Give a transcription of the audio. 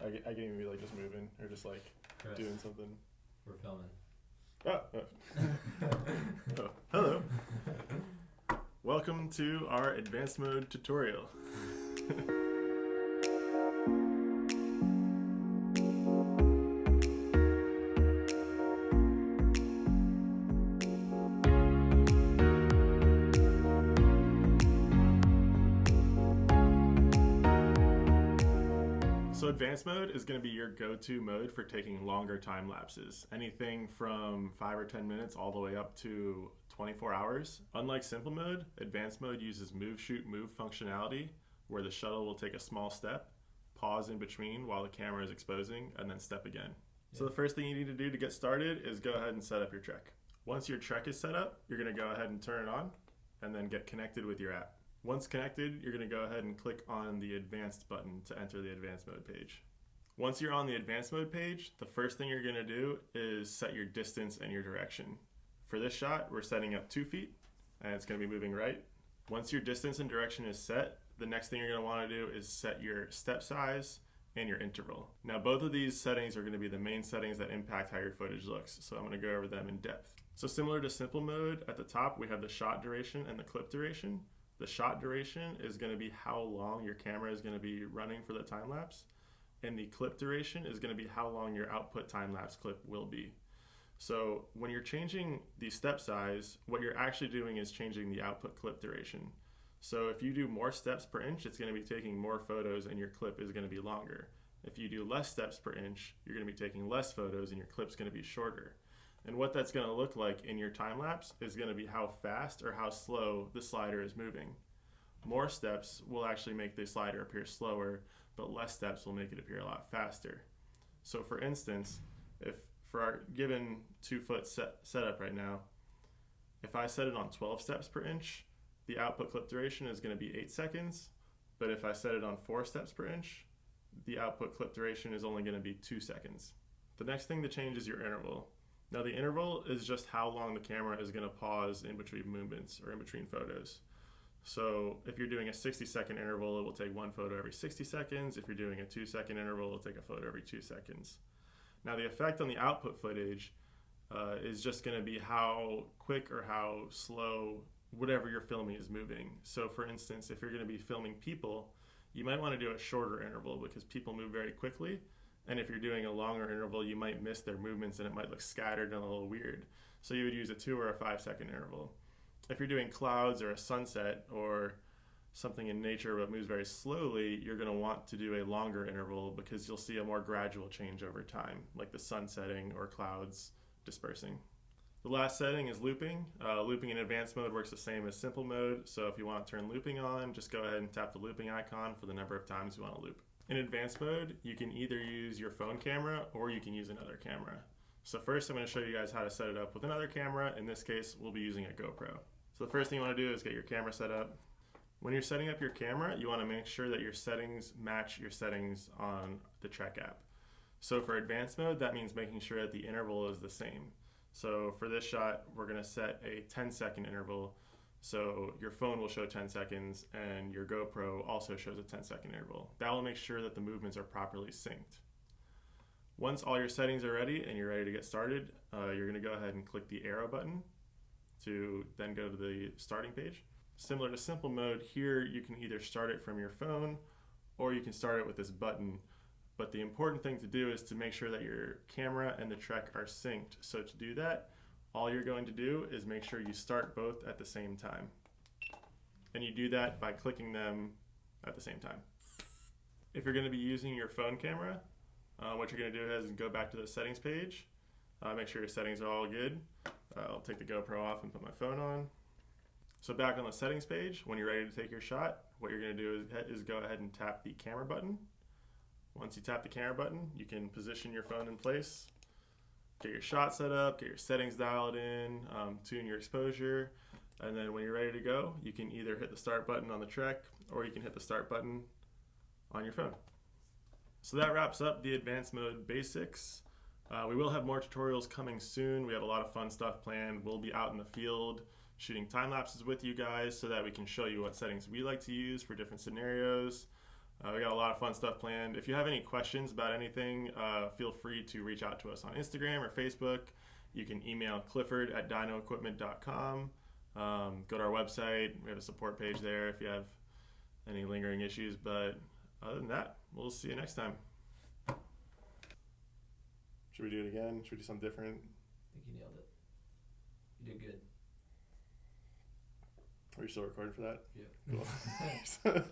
I can even be like just moving or just like Chris, doing something. we're filming. Oh, hello. Welcome to our advanced mode tutorial. So advanced mode is going to be your go-to mode for taking longer time lapses, anything from 5 or 10 minutes all the way up to 24 hours. Unlike simple mode, advanced mode uses move, shoot, move functionality, where the shuttle will take a small step, pause in between while the camera is exposing, and then step again. So the first thing you need to do to get started is go ahead and set up your Trek. Once your Trek is set up, you're going to go ahead and turn it on, and then get connected with your app. Once connected, you're going to go ahead and click on the advanced button to enter the advanced mode page. Once you're on the advanced mode page, the first thing you're going to do is set your distance and your direction. For this shot, we're setting up 2 feet, and it's going to be moving right. Once your distance and direction is set, the next thing you're going to want to do is set your step size and your interval. Now, both of these settings are going to be the main settings that impact how your footage looks, so I'm going to go over them in depth. So similar to simple mode, at the top we have the shot duration and the clip duration. The shot duration is going to be how long your camera is going to be running for the time lapse, and the clip duration is going to be how long your output time lapse clip will be. So when you're changing the step size, what you're actually doing is changing the output clip duration. So if you do more steps per inch, it's going to be taking more photos and your clip is going to be longer. If you do less steps per inch, you're going to be taking less photos and your clip's going to be shorter. And what that's going to look like in your time lapse is going to be how fast or how slow the slider is moving. More steps will actually make the slider appear slower, but less steps will make it appear a lot faster. So for instance, if for our given 2-foot setup right now, if I set it on 12 steps per inch, the output clip duration is going to be 8 seconds. But if I set it on 4 steps per inch, the output clip duration is only going to be 2 seconds. The next thing to change is your interval. Now the interval is just how long the camera is going to pause in between movements or in between photos. So if you're doing a 60-second interval, it will take 1 photo every 60 seconds. If you're doing a 2-second interval, it'll take a photo every 2 seconds. Now the effect on the output footage is just going to be how quick or how slow whatever you're filming is moving. So for instance, if you're going to be filming people, you might want to do a shorter interval because people move very quickly. And if you're doing a longer interval, you might miss their movements and it might look scattered and a little weird. So you would use a 2 or a 5-second interval. If you're doing clouds or a sunset or something in nature that moves very slowly, you're going to want to do a longer interval because you'll see a more gradual change over time, like the sun setting or clouds dispersing. The last setting is looping. Looping in advanced mode works the same as simple mode. So if you want to turn looping on, just go ahead and tap the looping icon for the number of times you want to loop. In advanced mode, you can either use your phone camera or you can use another camera. So first I'm going to show you guys how to set it up with another camera. In this case, we'll be using a GoPro. So the first thing you want to do is get your camera set up. When you're setting up your camera, you want to make sure that your settings match your settings on the Trek app. So for advanced mode, that means making sure that the interval is the same. So for this shot, we're going to set a 10-second interval. So your phone will show 10 seconds and your GoPro also shows a 10-second interval. That will make sure that the movements are properly synced. Once all your settings are ready and you're ready to get started, you're going to go ahead and click the arrow button to then go to the starting page. Similar to simple mode, here you can either start it from your phone or you can start it with this button. But the important thing to do is to make sure that your camera and the Trek are synced. So to do that, all you're going to do is make sure you start both at the same time. And you do that by clicking them at the same time. If you're going to be using your phone camera, what you're going to do is go back to the settings page. Make sure your settings are all good. I'll take the GoPro off and put my phone on. So back on the settings page, when you're ready to take your shot, what you're going to do is go ahead and tap the camera button. Once you tap the camera button, you can position your phone in place, get your shot set up, get your settings dialed in, tune your exposure, and then when you're ready to go, you can either hit the start button on the Trek or you can hit the start button on your phone. So that wraps up the advanced mode basics. We will have more tutorials coming soon. We have a lot of fun stuff planned. We'll be out in the field shooting time lapses with you guys so that we can show you what settings we like to use for different scenarios. We got a lot of fun stuff planned. If you have any questions about anything, feel free to reach out to us on Instagram or Facebook. You can email clifford@dinoequipment.com. Go to our website. We have a support page there if you have any lingering issues. But other than that, we'll see you next time. Should we do it again? Should we do something different? I think you nailed it. You did good. Are you still recording for that? Yeah. Cool.